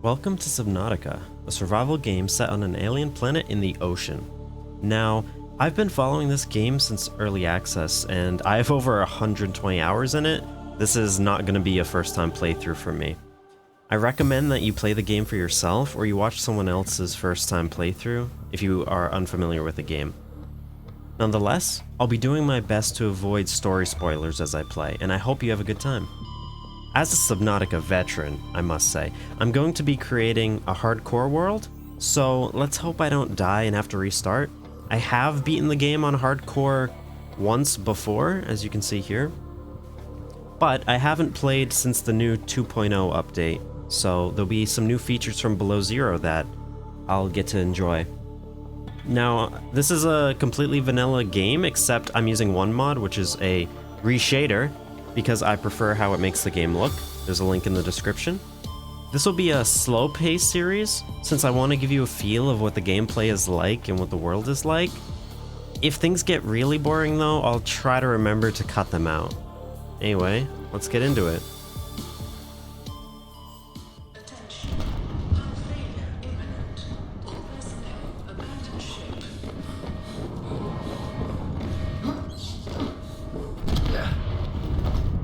Welcome to Subnautica, a survival game set on an alien planet in the ocean. Now, I've been following this game since early access, and I have over 120 hours in it. This is not going to be a first-time playthrough for me. I recommend that you play the game for yourself, or you watch someone else's first-time playthrough if you are unfamiliar with the game. Nonetheless, I'll be doing my best to avoid story spoilers as I play, and I hope you have a good time. As a Subnautica veteran, I must say, I'm going to be creating a hardcore world, so let's hope I don't die and have to restart. I have beaten the game on hardcore once before, as you can see here, but I haven't played since the new 2.0 update, so there'll be some new features from Below Zero that I'll get to enjoy. Now, this is a completely vanilla game, except I'm using one mod, which is a reshader, because I prefer how it makes the game look. There's a link in the description. This will be a slow-paced series, since I want to give you a feel of what the gameplay is like and what the world is like. If things get really boring though, I'll try to remember to cut them out. Anyway, let's get into it.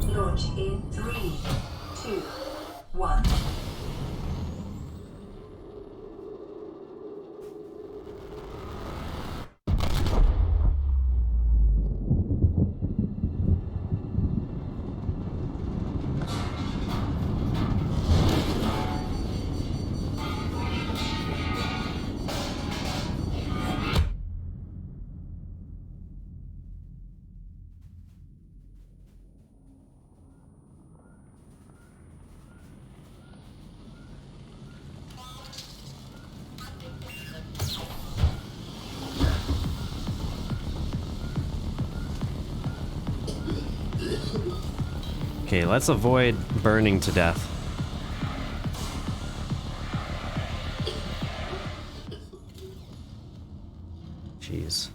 Launch in 3, 2, 1. Okay, let's avoid burning to death. Jeez.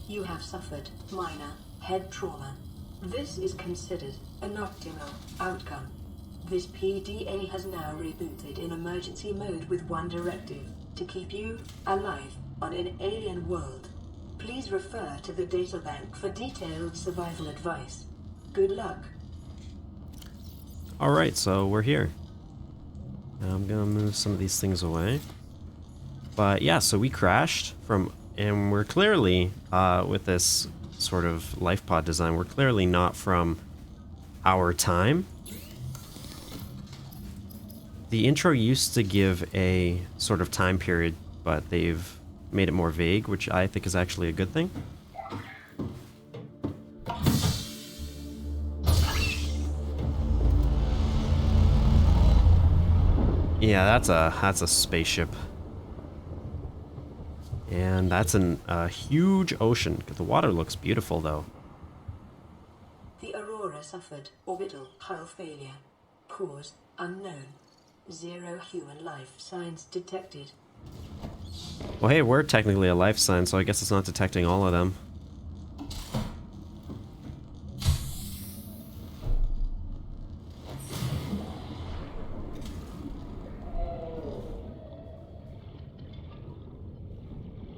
You have suffered minor head trauma. This is considered an optimal outcome. This PDA has now rebooted in emergency mode with one directive: to keep you alive on an alien world. Please refer to the databank for detailed survival advice. Good luck. Alright, so we're here. Now I'm gonna move some of these things away. But yeah, so we crashed and we're clearly, with this sort of life pod design, we're clearly not from our time. The intro used to give a sort of time period, but they've made it more vague, which I think is actually a good thing. Yeah, that's a spaceship. And that's a huge ocean. The water looks beautiful though. The Aurora suffered orbital hull failure. Cause unknown. 0 human life signs detected. Well, hey, we're technically a life sign, so I guess it's not detecting all of them.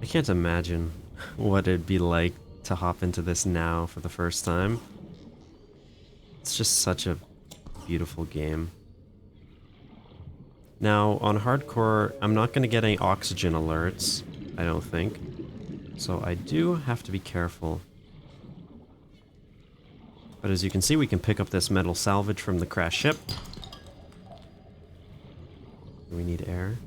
I can't imagine what it'd be like to hop into this now for the first time. It's just such a beautiful game. Now, on hardcore, I'm not going to get any oxygen alerts, I don't think. So I do have to be careful. But as you can see, we can pick up this metal salvage from the crashed ship. We need air.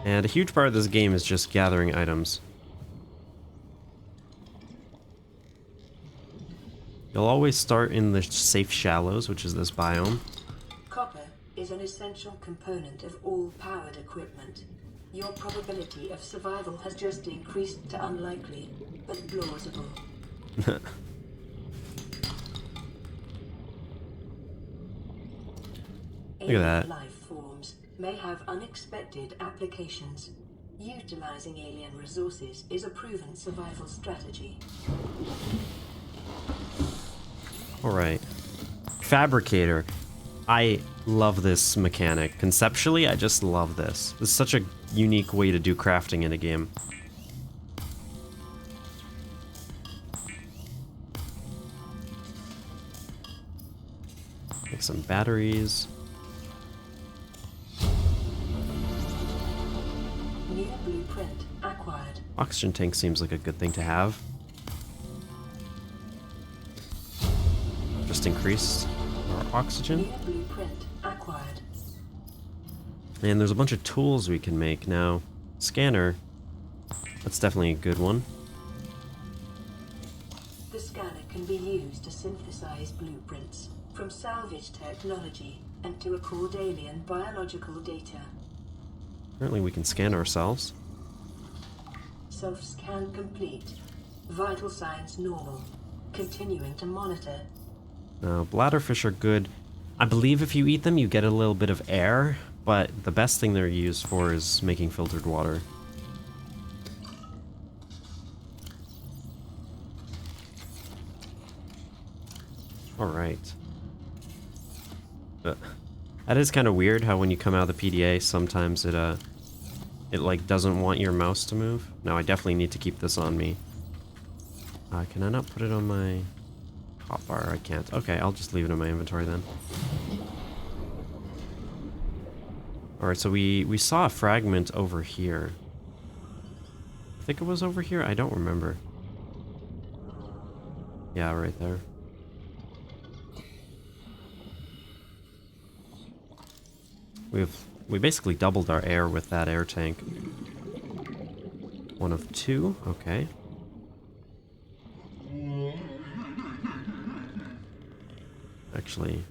And a huge part of this game is just gathering items. You'll always start in the safe shallows, which is this biome. Copper is an essential component of all powered equipment. Your probability of survival has just increased to unlikely, but plausible. Look at that. Life forms may have unexpected applications. Utilizing alien resources is a proven survival strategy. Alright. Fabricator. I love this mechanic. Conceptually, I just love this. This is such a unique way to do crafting in a game. Make some batteries. New blueprint acquired. Oxygen tank seems like a good thing to have. Just increased our oxygen. New blueprint acquired. And there's a bunch of tools we can make now. Scanner. That's definitely a good one. The scanner can be used to synthesize blueprints from salvage technology and to record alien biological data. Apparently we can scan ourselves. Self-scan complete. Vital signs normal. Continuing to monitor. Now, bladderfish are good. I believe if you eat them, you get a little bit of air, but the best thing they're used for is making filtered water. Alright. That is kind of weird how when you come out of the PDA, sometimes it like doesn't want your mouse to move. Now I definitely need to keep this on me. Can I not put it on my hotbar? I can't. Okay, I'll just leave it in my inventory then. Alright, so we saw a fragment over here. I think it was over here? I don't remember. Yeah, right there. We basically doubled our air with that air tank. One of two, okay. Actually,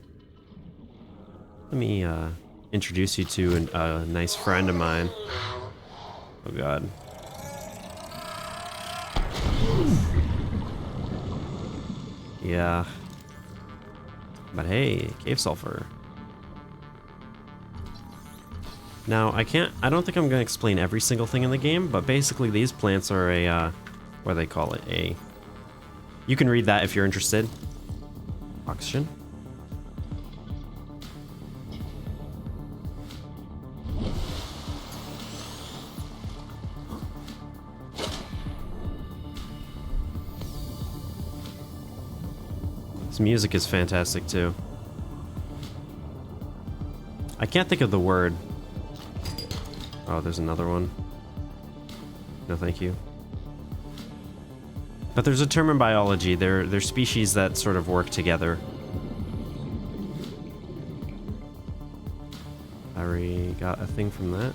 let me introduce you to a nice friend of mine. Oh god. Yeah. But hey, cave sulfur. Now, I don't think I'm going to explain every single thing in the game, but basically these plants are a, what do they call it? You can read that if you're interested. Oxygen. This music is fantastic too. I can't think of the word. Oh, there's another one. No, thank you. But there's a term in biology. They're species that sort of work together. I already got a thing from that.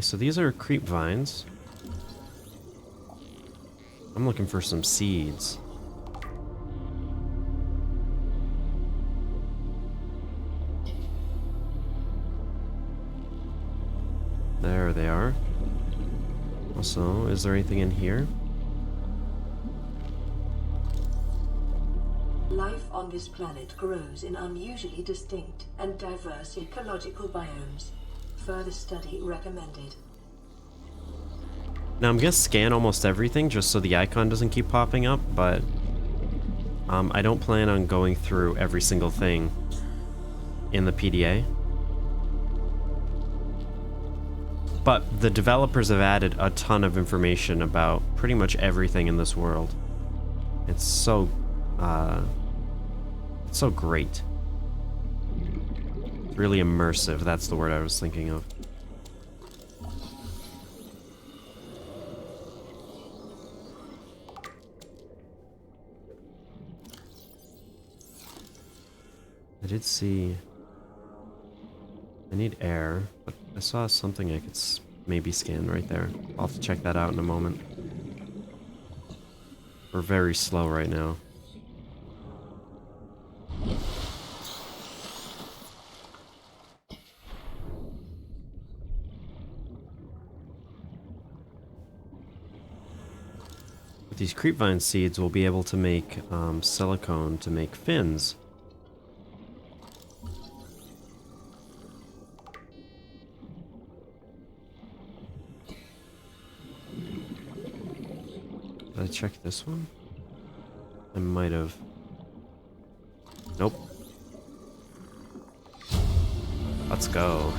So these are creep vines. I'm looking for some seeds. There they are. Also, is there anything in here? Life on this planet grows in unusually distinct and diverse ecological biomes. Further study recommended. Now I'm gonna scan almost everything just so the icon doesn't keep popping up, but I don't plan on going through every single thing in the PDA. But the developers have added a ton of information about pretty much everything in this world. It's so great. It's really immersive, that's the word I was thinking of. I did see... I need air, but I saw something I could maybe scan right there. I'll have to check that out in a moment. We're very slow right now. these creepvine seeds, we'll be able to make silicone to make fins. Did I check this one? I might have. Nope. Let's go.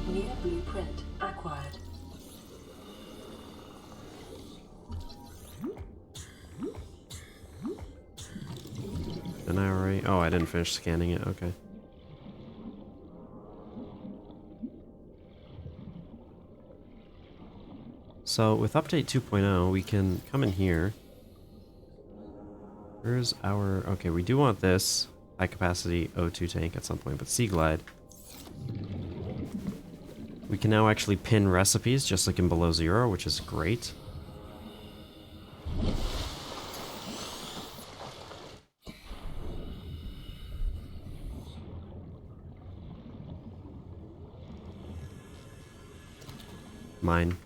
New blueprint acquired. Didn't I already? Oh, I didn't finish scanning it. Okay. So with update 2.0, we can come in here. Where's our... Okay, we do want this high capacity O2 tank at some point, but Sea Glide. We can now actually pin recipes just like in Below Zero, which is great. Mine.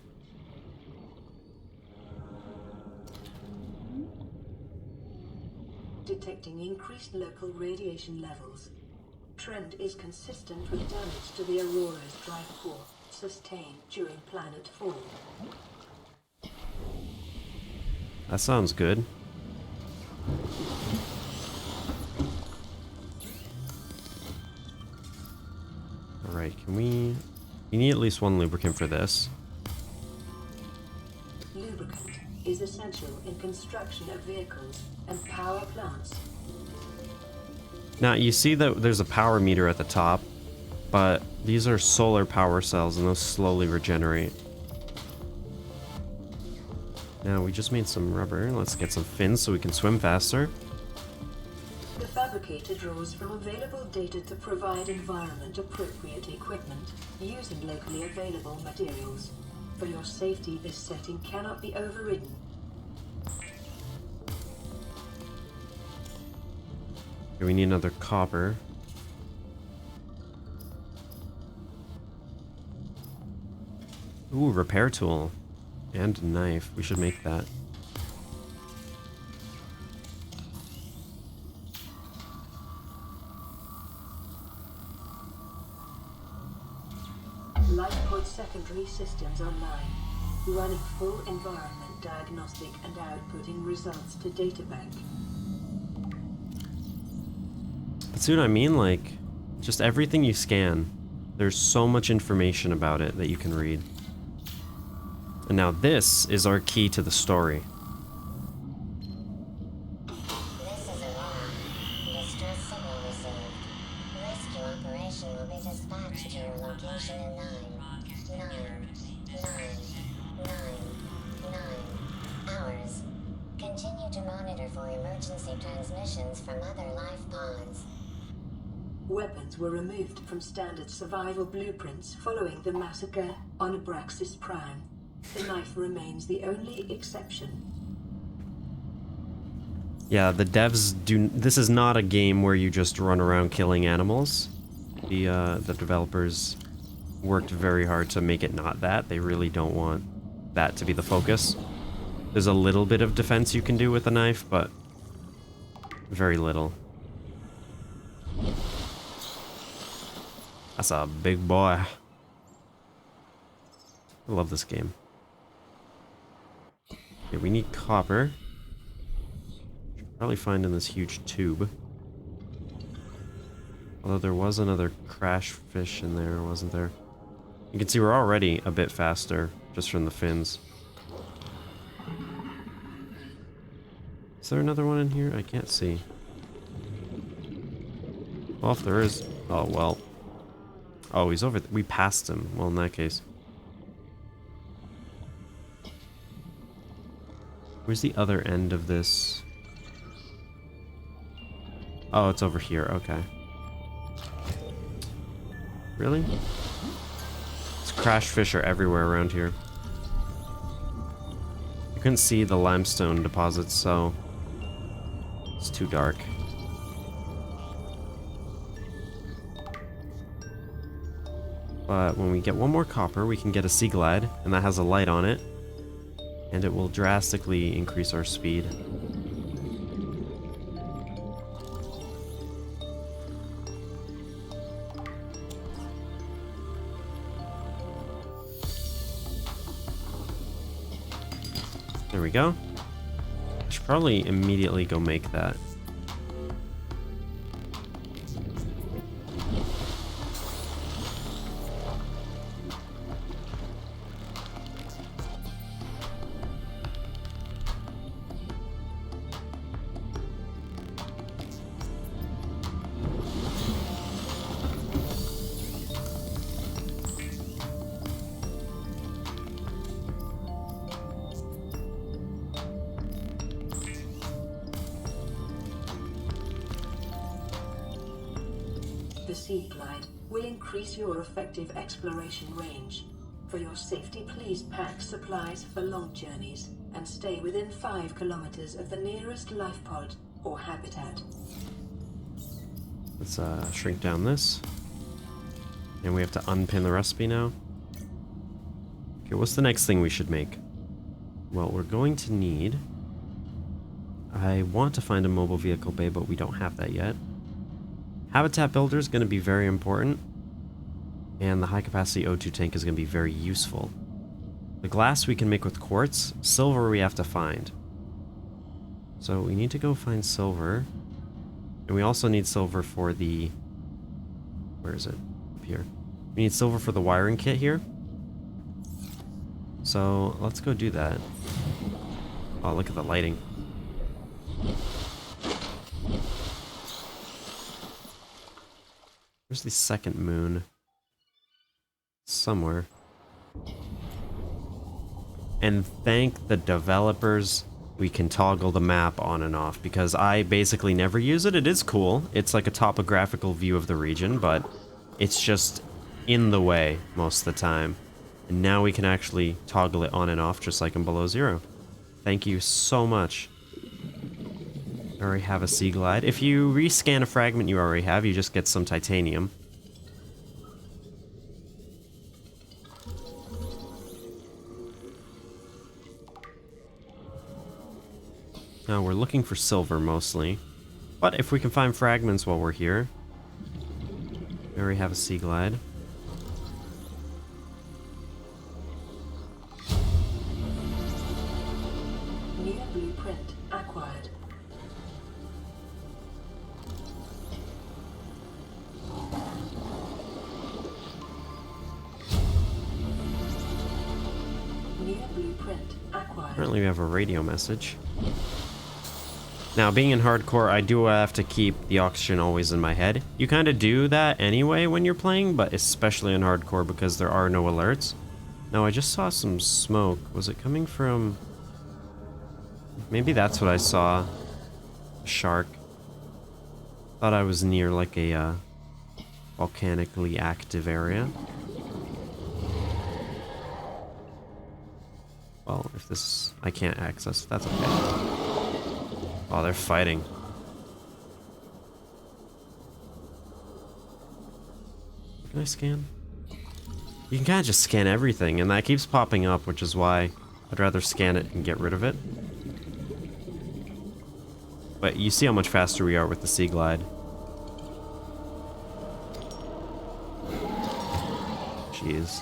Detecting increased local radiation levels. Trend is consistent with damage to the Aurora's drive core sustained during planet fall. That sounds good. Alright, can we... You need at least one lubricant for this. Lubricant is essential in construction of vehicles and power plants. Now, you see that there's a power meter at the top, but these are solar power cells and those slowly regenerate. Now, we just made some rubber. Let's get some fins so we can swim faster. The fabricator draws from available data to provide environment-appropriate equipment using locally available materials. For your safety, this setting cannot be overridden. Okay, we need another copper. Ooh, repair tool. And a knife. We should make that. Lifepod secondary systems online, running full environment diagnostic and outputting results to databank. But see what I mean? Like, just everything you scan, there's so much information about it that you can read. And now this is our key to the story. This is Aurora. Distress signal received. Rescue operation will be dispatched to your location in 9 hours. Continue to monitor for emergency transmissions from other life pods. Weapons were removed from standard survival blueprints following the massacre on Abraxas Prime. The knife remains the only exception. Yeah, the devs do... This is not a game where you just run around killing animals. The developers worked very hard to make it not that. They really don't want that to be the focus. There's a little bit of defense you can do with a knife, but very little. That's a big boy. I love this game. Okay, we need copper. Should probably find in this huge tube. Although there was another crash fish in there, wasn't there? You can see we're already a bit faster just from the fins. Is there another one in here? I can't see. Well, if there is... Oh, well. Oh, he's over there. We passed him. Well, in that case. Where's the other end of this? Oh, it's over here. Okay. Really? These crash fish are everywhere around here. I couldn't see the limestone deposits, so it's too dark. But when we get one more copper, we can get a Sea Glide, and that has a light on it. and it will drastically increase our speed. There we go. I should probably immediately go make that. The Sea Glide will increase your effective exploration range. For your safety, please pack supplies for long journeys and stay within 5 kilometers of the nearest life pod or habitat. Let's shrink down this. And we have to unpin the recipe now. Okay, what's the next thing we should make? Well, we're going to need... I want to find a mobile vehicle bay, but we don't have that yet. Habitat builder is going to be very important. And the high capacity O2 tank is going to be very useful. The glass we can make with quartz. Silver we have to find. So we need to go find silver. And we also need silver for the... Where is it? Up here. We need silver for the wiring kit here. So let's go do that. Oh, look at the lighting. Where's the second moon? Somewhere. And thank the developers we can toggle the map on and off, because I basically never use it. It is cool. It's like a topographical view of the region, but it's just in the way most of the time. And now we can actually toggle it on and off just like in Below Zero. Thank you so much. I already have a Sea Glide. If you rescan a fragment you already have, you just get some titanium. Now we're looking for silver mostly. But if we can find fragments while we're here. We already have a Sea Glide. New blueprint acquired. New blueprint acquired. Apparently we have a radio message. Now, being in hardcore, I do have to keep the oxygen always in my head. You kind of do that anyway when you're playing, but especially in hardcore because there are no alerts. Now, I just saw some smoke. Was it coming from... Maybe that's what I saw. A shark. Thought I was near like a volcanically active area. Well, if this... I can't access, that's okay. Oh, they're fighting. Can I scan? You can kind of just scan everything, and that keeps popping up, which is why I'd rather scan it and get rid of it. But you see how much faster we are with the Sea Glide. Jeez.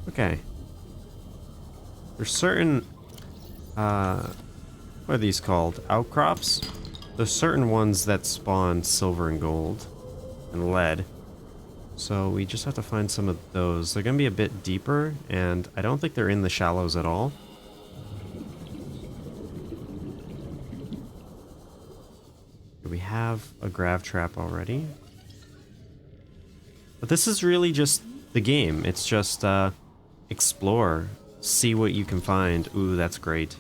Okay. There's certain, what are these called? Outcrops? There's certain ones that spawn silver and gold and lead. So we just have to find some of those. They're gonna be a bit deeper, and I don't think they're in the shallows at all. We have a grav trap already. But this is really just the game. It's just, explore. See what you can find. Ooh, that's great.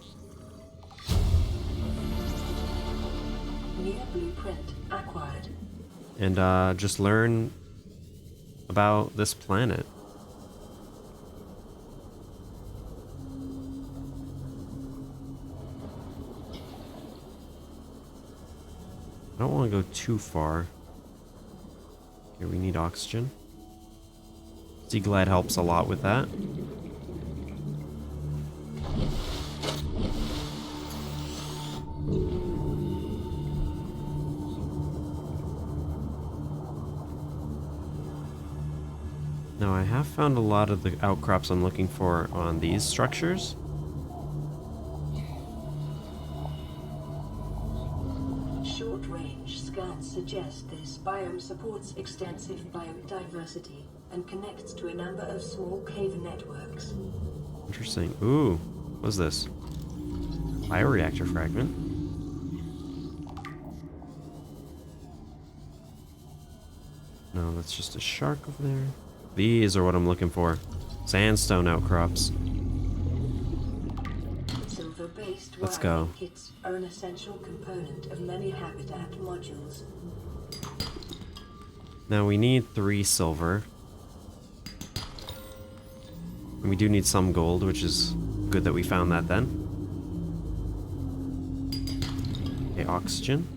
New blueprint acquired. And just learn about this planet. I don't want to go too far. Here, we need oxygen. Sea Glide helps a lot with that. Now, I have found a lot of the outcrops I'm looking for on these structures. Short-range scans suggest this biome supports extensive biodiversity and connects to a number of small cave networks. Interesting. Ooh, what's this? Bioreactor fragment. No, that's just a shark over there. These are what I'm looking for. Sandstone outcrops. Silver-based Let's go. wiring kits are an essential component of many habitat modules. Now we need 3 silver. And we do need some gold, which is good that we found that then. Okay, oxygen.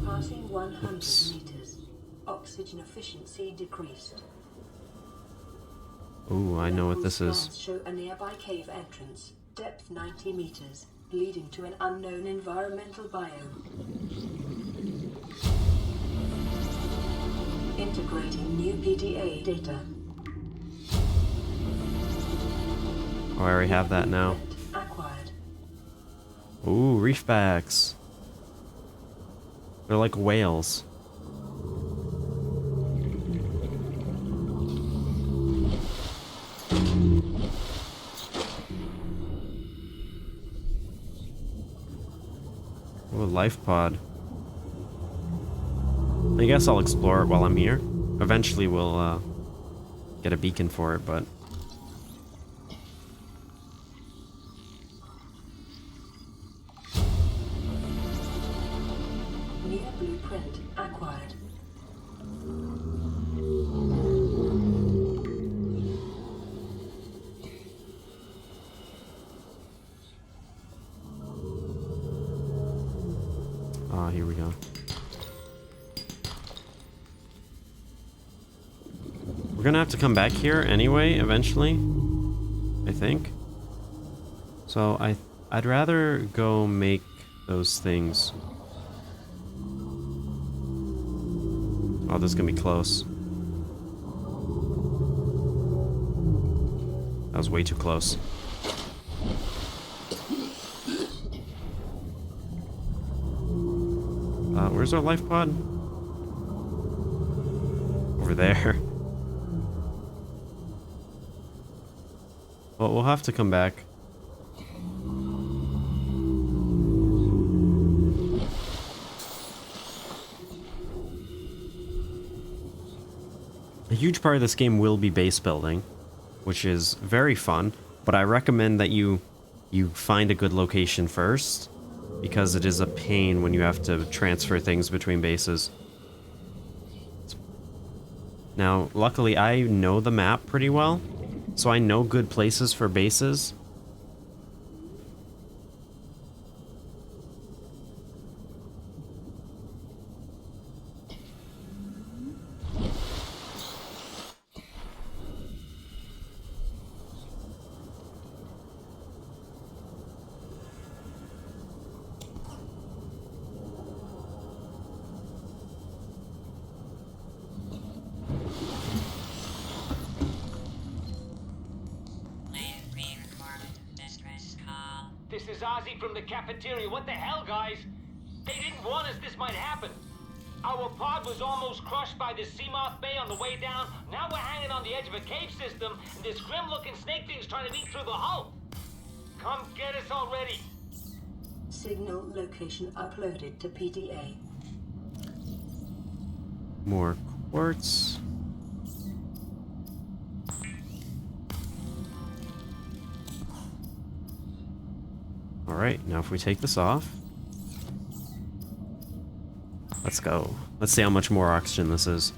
Passing 100 Oops. meters, oxygen efficiency decreased. Ooh, I know what this is. Scans show a nearby cave entrance, depth 90 meters, leading to an unknown environmental biome. Integrating new PDA data. Oh, I already have that now. Acquired. Ooh, reefbacks. They're like whales. Ooh, a life pod. I guess I'll explore it while I'm here. Eventually we'll get a beacon for it, but... New blueprint acquired. Ah, here we go. We're gonna have to come back here anyway, eventually. I think. So I'd rather go make those things. Oh, this is gonna be close. That was way too close. Where's our life pod? Over there. Well, we'll have to come back. A huge part of this game will be base building, which is very fun, but I recommend that you find a good location first, because it is a pain when you have to transfer things between bases. Now, luckily I know the map pretty well, so I know good places for bases. This is Ozzy from the cafeteria. What the hell, guys? They didn't want us. This might happen. Our pod was almost crushed by the Seamoth Bay on the way down. Now we're hanging on the edge of a cave system, and this grim-looking snake thing's trying to eat through the hull. Come get us already. Signal location uploaded to PDA. More quartz. Alright, now if we take this off. Let's go. Let's see how much more oxygen this is.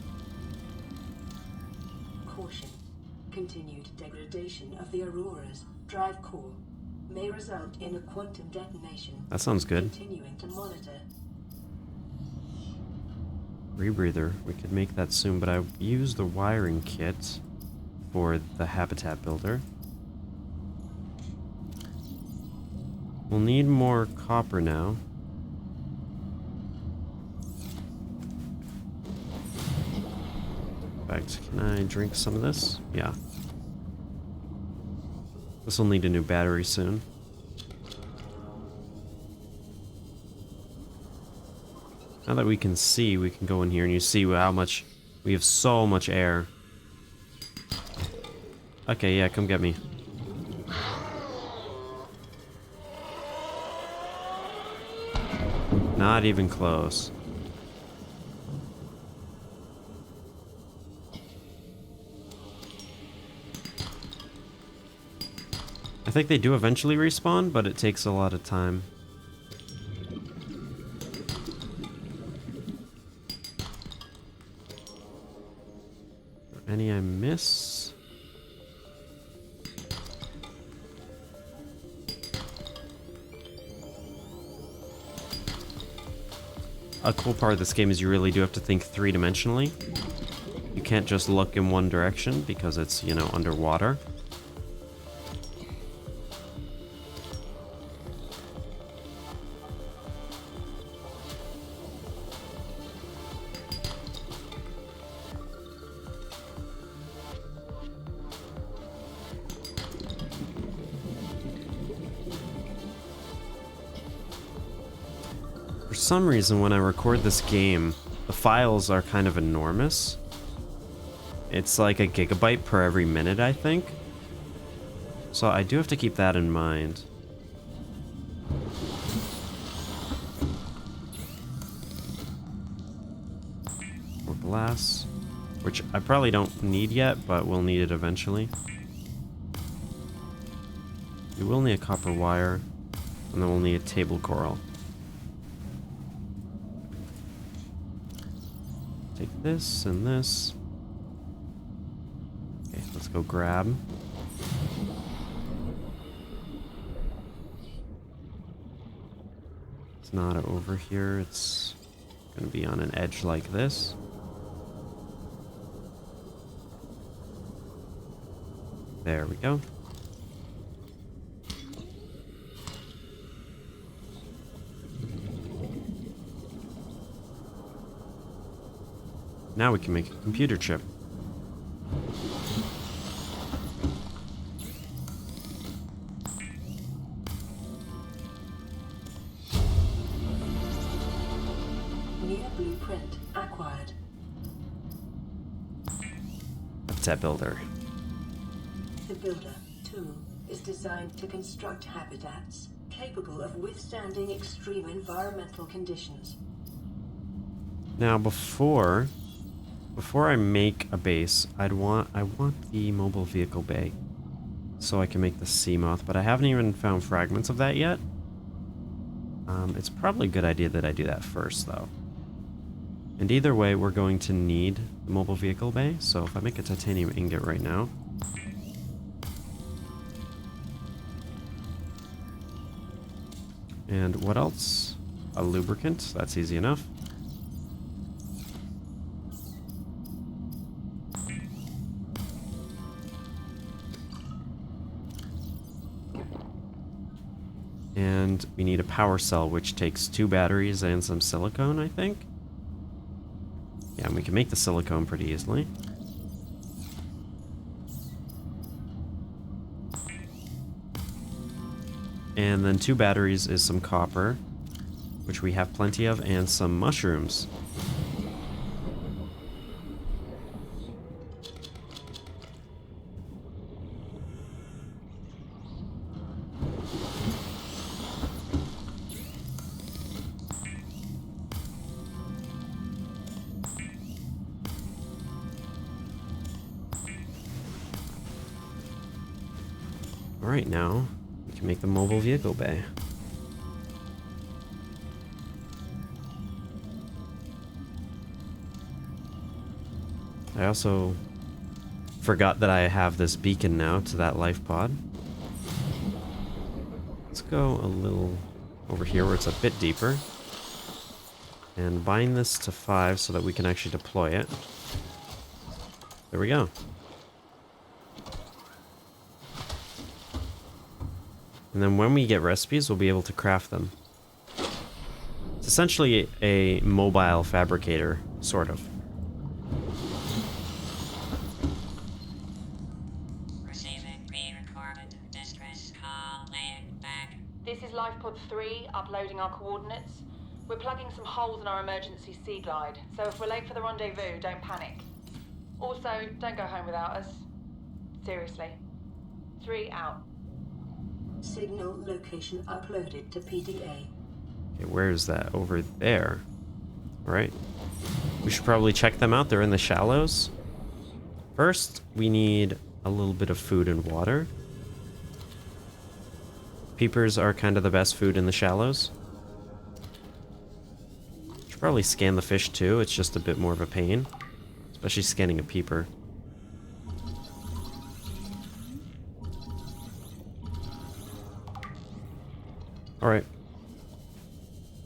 Caution. Continued degradation of the Aurora's drive core may result in a quantum detonation. That sounds good. Continuing to monitor. Rebreather. We could make that soon, but I used the wiring kit for the habitat builder. We'll need more copper now. In fact, can I drink some of this? Yeah. This will need a new battery soon. Now that we can see, we can go in here and you see how much... We have so much air. Okay, yeah, come get me. Not even close. I think they do eventually respawn, but it takes a lot of time. Any I miss? A cool part of this game is you really do have to think three-dimensionally. You can't just look in one direction because it's, you know, underwater. For some reason, when I record this game, the files are kind of enormous. It's like a gigabyte per every minute, I think. So I do have to keep that in mind. More glass, which I probably don't need yet, but we'll need it eventually. We will need a copper wire, and then we'll need a table coral. Take this and this. Okay, let's go grab. It's not over here, it's gonna be on an edge like this. There we go. Now we can make a computer chip. New blueprint acquired. Habitat builder. The Builder tool is designed to construct habitats capable of withstanding extreme environmental conditions. Now before I make a base, I want the mobile vehicle bay so I can make the Seamoth, but I haven't even found fragments of that yet. It's probably a good idea that I do that first though. And either way, we're going to need the mobile vehicle bay, so if I make a titanium ingot right now. And what else? A lubricant, that's easy enough. And we need a power cell, which takes 2 batteries and some silicone, I think. Yeah, and we can make the silicone pretty easily. And then 2 batteries is some copper, which we have plenty of, and some mushrooms. Alright, now we can make the mobile vehicle bay. I also forgot that I have this beacon now to that life pod. Let's go a little over here where it's a bit deeper. And bind this to 5 so that we can actually deploy it. There we go. And then when we get recipes, we'll be able to craft them. It's essentially a mobile fabricator, sort of. Receiving pre-recorded distress call laying back. This is LifePod 3, uploading our coordinates. We're plugging some holes in our emergency sea glide, so if we're late for the rendezvous, don't panic. Also, don't go home without us. Seriously. 3 out. Signal location uploaded to PDA. Okay, where is that? Over there. Alright. We should probably check them out. They're in the shallows. First, we need a little bit of food and water. Peepers are kind of the best food in the shallows. Should probably scan the fish too. It's just a bit more of a pain. Especially scanning a peeper. Alright.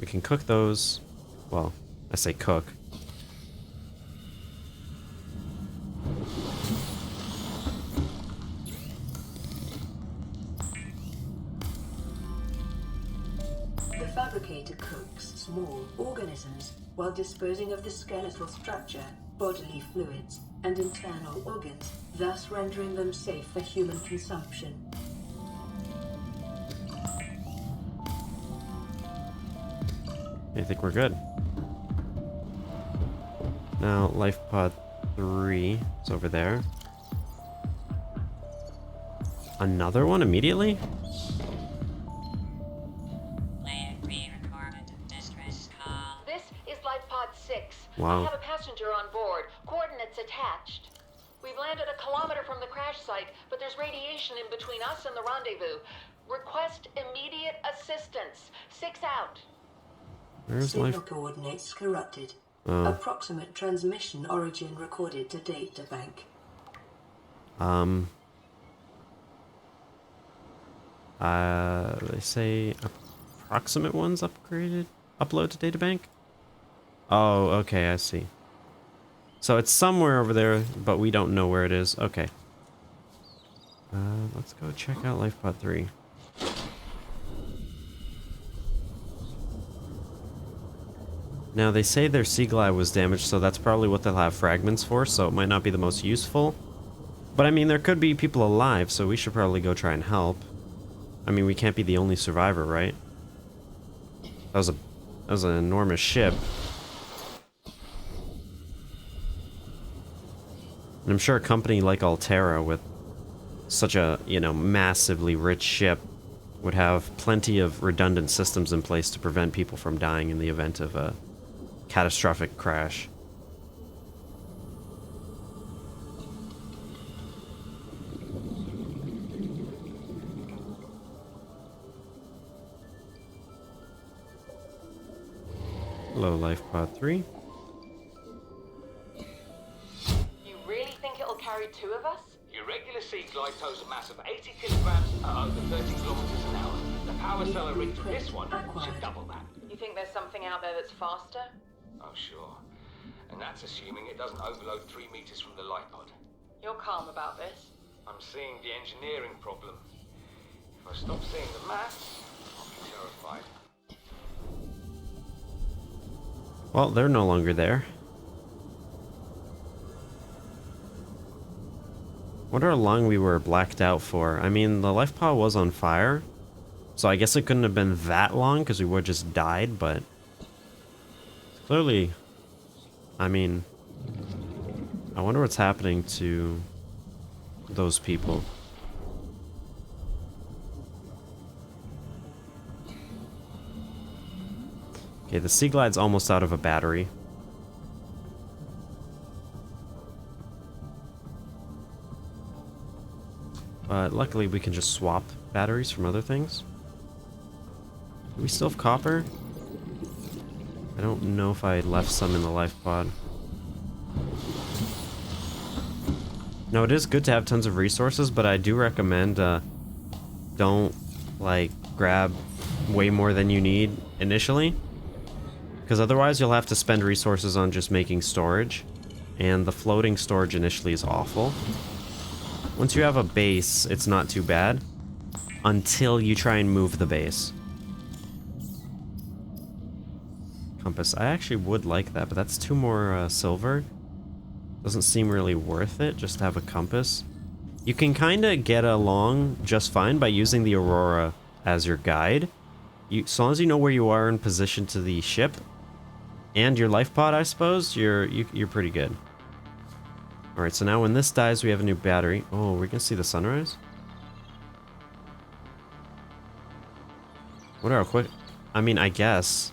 We can cook those. Well, I say cook. The fabricator cooks small organisms while disposing of the skeletal structure, bodily fluids, and internal organs, thus rendering them safe for human consumption. I think we're good. Now, life pod 3 is over there. Another one immediately? Laying pre-recorded distress call. This is LifePod 6. Wow. I have a passenger on board. Coordinates attached. We've landed a kilometer from the crash site, but there's radiation in between us and the rendezvous. Request immediate assistance. 6 out. Where's Signal life? coordinates corrupted. Oh. Approximate transmission origin recorded to databank. They say approximate ones upgraded? Upload to databank? Oh, okay, I see. So it's somewhere over there, but we don't know where it is. Okay. Let's go check out LifePod 3. Now, they say their sea glide was damaged, so that's probably what they'll have fragments for, so it might not be the most useful. But I mean, there could be people alive, so we should probably go try and help. I mean, we can't be the only survivor, right? That was an enormous ship. And I'm sure a company like Altera with such a, you know, massively rich ship would have plenty of redundant systems in place to prevent people from dying in the event of a catastrophic crash. Hello, LifePod 3. You really think it'll carry 2 of us? Your regular sea glide tows a mass of 80 kilograms at over 30 kilometers an hour. The power cell rig to this one should double that. You think there's something out there that's faster? Oh, sure. And that's assuming it doesn't overload 3 meters from the light pod. You're calm about this. I'm seeing the engineering problem. If I stop seeing the maths, I'll be terrified. Well, they're no longer there. Wonder how long we were blacked out for. I mean, the life pod was on fire, so I guess it couldn't have been that long because we would have just died, but clearly, I mean, I wonder what's happening to those people. Okay, the Sea Glide's almost out of a battery. But luckily we can just swap batteries from other things. Do we still have copper? I don't know if I left some in the life pod. No, it is good to have tons of resources, but I do recommend don't like grab way more than you need initially, because otherwise you'll have to spend resources on just making storage, and the floating storage initially is awful. Once you have a base, it's not too bad until you try and move the base. Compass. I actually would like that, but that's 2 more silver. Doesn't seem really worth it just to have a compass. You can kind of get along just fine by using the Aurora as your guide. So long as you know where you are in position to the ship and your life pod, I suppose, you're pretty good. Alright, so now when this dies, we have a new battery. Oh, we're gonna see the sunrise? What are our quick... I mean, I guess.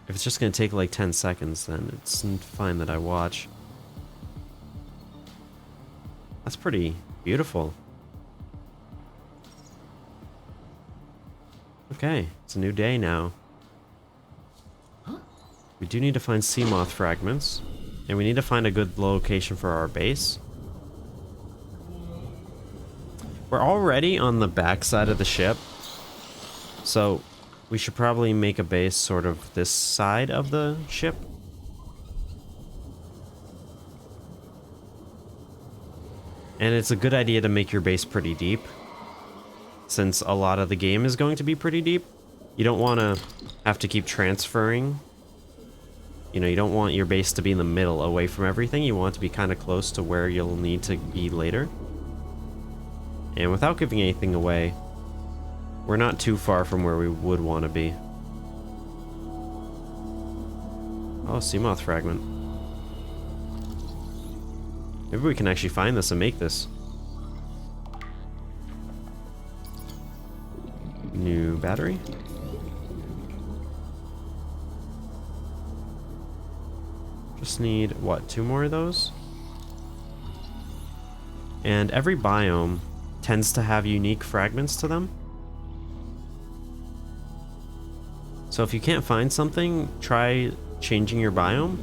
If it's just gonna take like 10 seconds, then it's fine that I watch. That's pretty beautiful. Okay, it's a new day now. We do need to find sea moth fragments. And we need to find a good location for our base. We're already on the back side of the ship. So we should probably make a base sort of this side of the ship. And it's a good idea to make your base pretty deep, since a lot of the game is going to be pretty deep. You don't want to have to keep transferring. You know, you don't want your base to be in the middle away from everything. You want it to be kind of close to where you'll need to be later. And without giving anything away, we're not too far from where we would want to be. Oh, Seamoth fragment. Maybe we can actually find this and make this. New battery. Just need, what, 2 more of those? And every biome tends to have unique fragments to them. So if you can't find something, try changing your biome.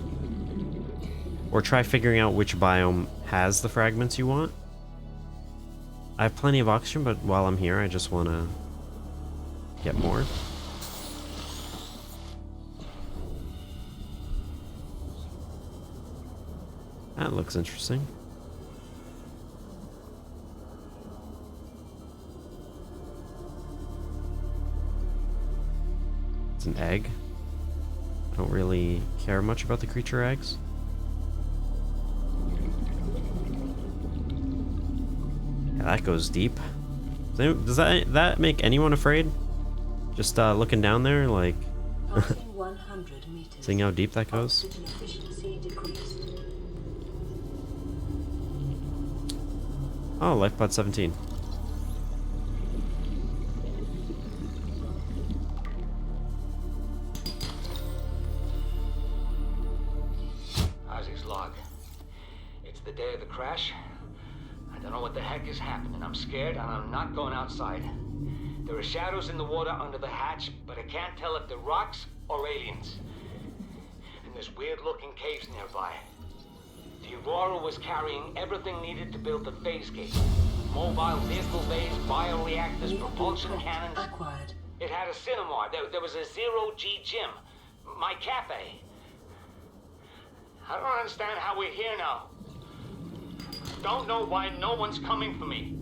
Or try figuring out which biome has the fragments you want. I have plenty of oxygen, but while I'm here, I just want to get more. That looks interesting. It's an egg. I don't really care much about the creature eggs. Yeah, that goes deep. Does that make anyone afraid? Just looking down there, like Passing 100 meters. seeing how deep that goes. Oxygen efficiency decreased. Oh, life pod 17. Isaac's log. It's the day of the crash. I don't know what the heck is happening. I'm scared and I'm not going outside. There are shadows in the water under the hatch, but I can't tell if they're rocks or aliens. And there's weird looking caves nearby. The Aurora was carrying everything needed to build the phase gate. Mobile vehicle bays, bioreactors, propulsion cannons. Acquired. It had a cinema. There was a zero-G gym. My cafe. I don't understand how we're here now. Don't know why no one's coming for me.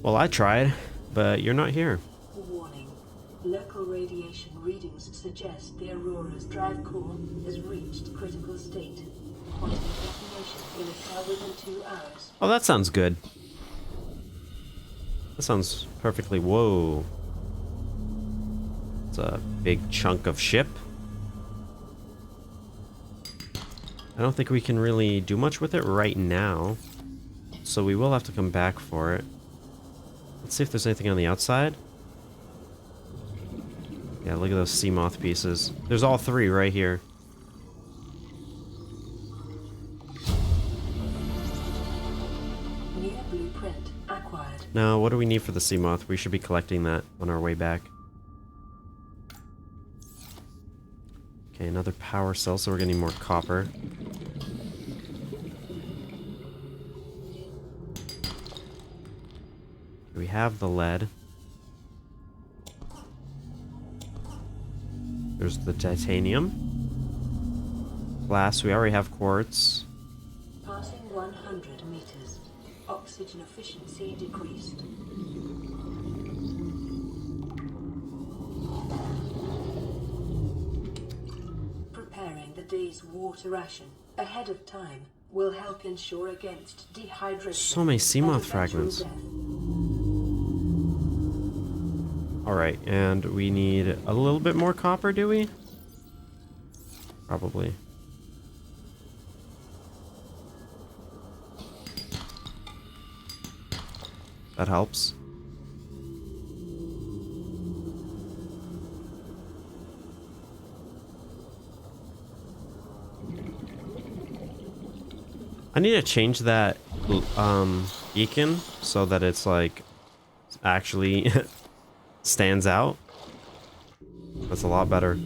Well, I tried, but you're not here. Warning. Local radiation readings suggest the Aurora's drive core has reached critical state. Quantum detonation will occur within 2 hours. Oh, that sounds good. That sounds perfectly... Whoa. It's a big chunk of ship. I don't think we can really do much with it right now. So we will have to come back for it. Let's see if there's anything on the outside. Yeah, look at those sea moth pieces. There's all 3 right here. Now, what do we need for the sea moth? We should be collecting that on our way back. Okay, another power cell, so we're gonna need more copper. We have the lead. There's the titanium. Glass, we already have quartz. Passing 100 meters. Oxygen efficiency decreased. Preparing the day's water ration ahead of time will help ensure against dehydration. So many sea and moth eventual fragments. death. Alright, and we need a little bit more copper, do we? Probably. That helps. I need to change that beacon so that it's like actually stands out. That's a lot better.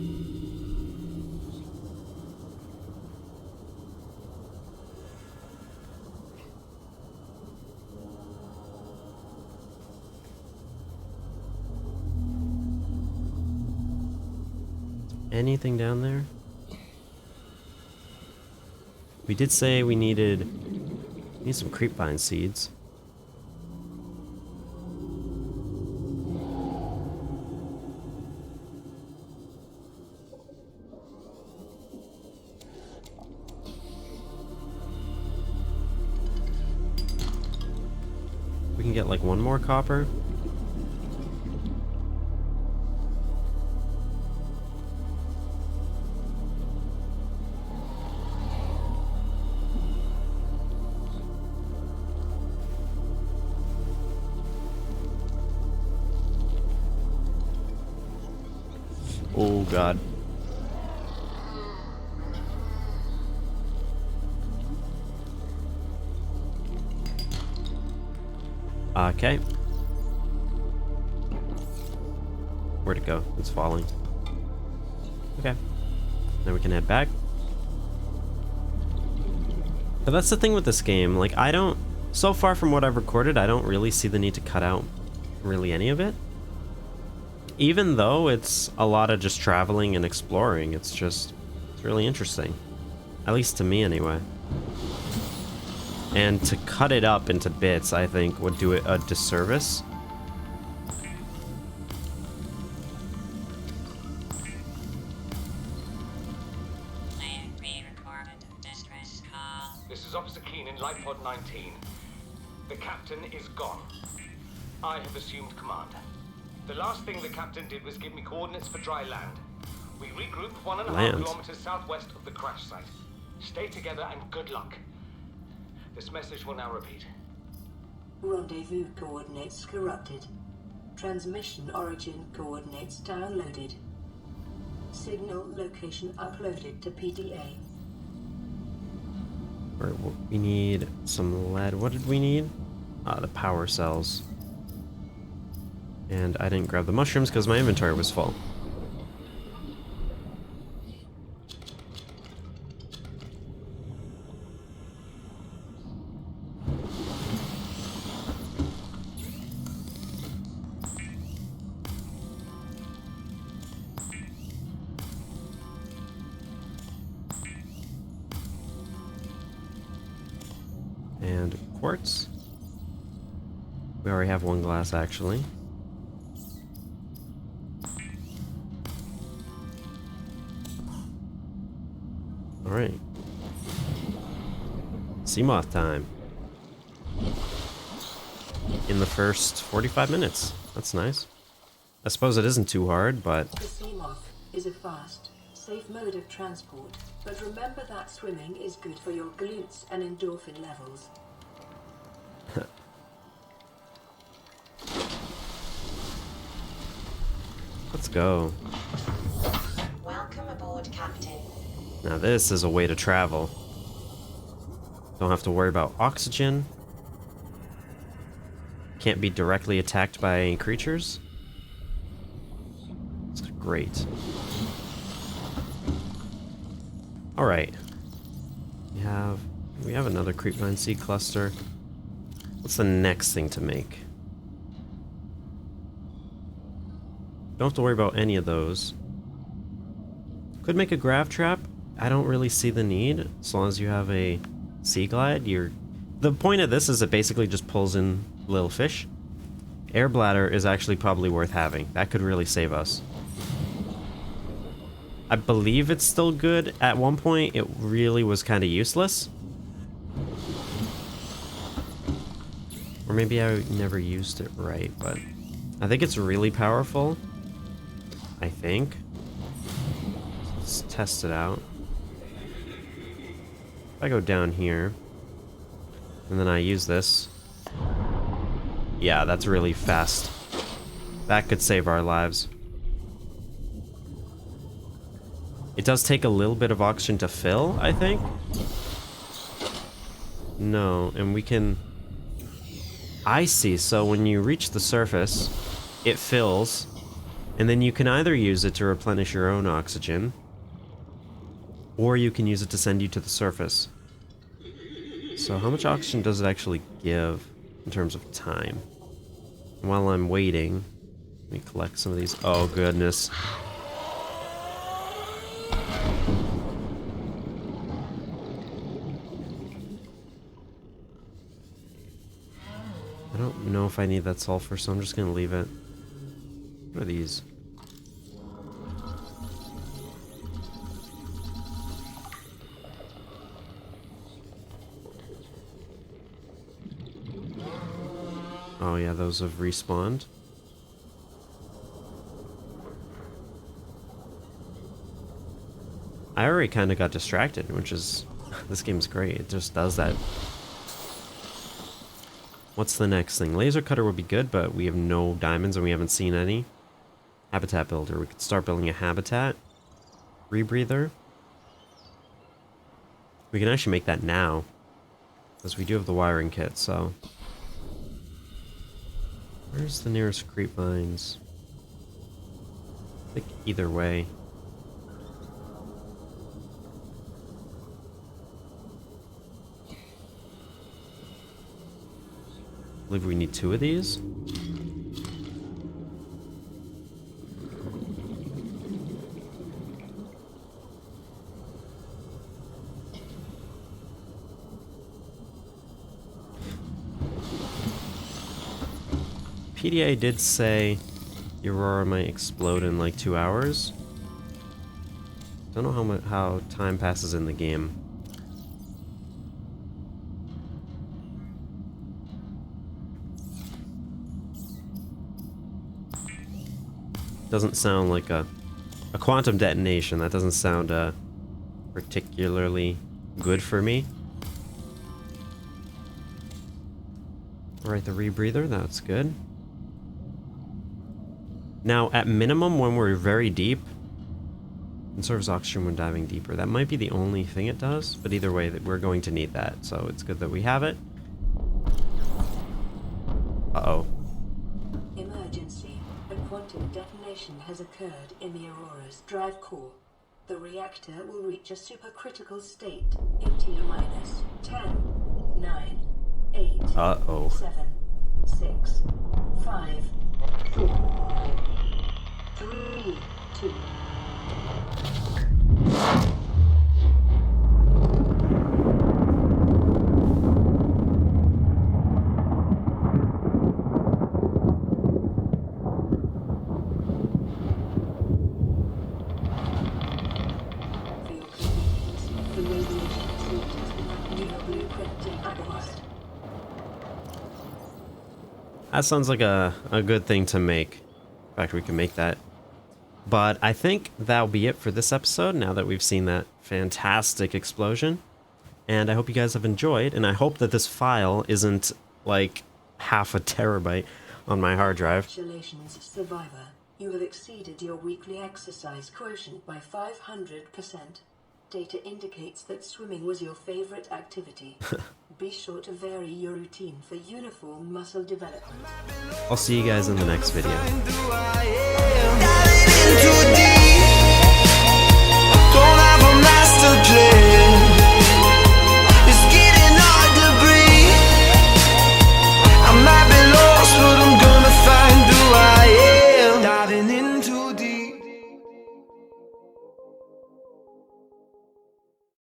Anything down there? We did say we need some creepvine seeds. We can get like one more copper. Oh god. Okay. Where'd it go? It's falling. Okay. Now we can head back. But that's the thing with this game. Like, so far from what I've recorded, I don't really see the need to cut out really any of it. Even though it's a lot of just traveling and exploring, it's really interesting. At least to me, anyway. And to cut it up into bits, I think, would do it a disservice. Land re-recorded. Distress call. This is Officer Keen in Light Pod 19. The captain is gone. I have assumed command. The last thing the captain did was give me coordinates for dry land. We regroup 1.5 Land. kilometers southwest of the crash site. Stay together and good luck. This message will now repeat. Rendezvous coordinates corrupted. Transmission origin coordinates downloaded. Signal location uploaded to PDA. Alright, we need some lead. What did we need? The power cells. And I didn't grab the mushrooms because my inventory was full. And quartz. We already have one glass, actually. Alright. Sea moth time. In the first 45 minutes. That's nice. I suppose it isn't too hard, but... The sea moth is a fast, safe mode of transport, but remember that swimming is good for your glutes and endorphin levels. Let's go. Welcome aboard, Captain. Now this is a way to travel. Don't have to worry about oxygen. can't be directly attacked by any creatures. It's great. Alright. We have another creepvine seed cluster. What's the next thing to make? Don't have to worry about any of those. Could make a grav trap. I don't really see the need, as long as you have a sea glide. The point of this is it basically just pulls in little fish. Air bladder is actually probably worth having. That could really save us. I believe it's still good. At one point, it really was kind of useless. Or maybe I never used it right, but I think it's really powerful. I think. Let's test it out. If I go down here, and then I use this. Yeah, that's really fast. That could save our lives. It does take a little bit of oxygen to fill, I think. No, and we can... I see, so when you reach the surface, it fills, and then you can either use it to replenish your own oxygen, or you can use it to send you to the surface. So how much oxygen does it actually give in terms of time? While I'm waiting, let me collect some of these. Oh, goodness. I don't know if I need that sulfur, so I'm just gonna leave it. What are these? Oh yeah, those have respawned. I already kind of got distracted, which is... This game's great, it just does that. What's the next thing? Laser cutter would be good, but we have no diamonds and we haven't seen any. Habitat builder. We could start building a habitat. Rebreather. We can actually make that now, because we do have the wiring kit, so... Where's the nearest creep vines? I think either way. I believe we need 2 of these. PDA did say the Aurora might explode in like 2 hours. Don't know how time passes in the game. Doesn't sound like a quantum detonation. That doesn't sound particularly good for me. Alright, the rebreather, that's good. Now, at minimum, when we're very deep, it conserves oxygen when diving deeper. That might be the only thing it does, but either way, we're going to need that, so it's good that we have it. Uh-oh. Emergency. A quantum detonation has occurred in the Aurora's drive core. The reactor will reach a supercritical state in T-minus 10, 9, 8, Uh-oh. 7, 6, 5, 4, 3, 2. That sounds like a good thing to make. In fact, we can make that. But I think that'll be it for this episode, now that we've seen that fantastic explosion. And I hope you guys have enjoyed, and I hope that this file isn't like half a terabyte on my hard drive. Congratulations, survivor. You have exceeded your weekly exercise quotient by 500%. Data indicates that swimming was your favorite activity. be sure to vary your routine for uniform muscle development. I'll see you guys in the next video. Diving into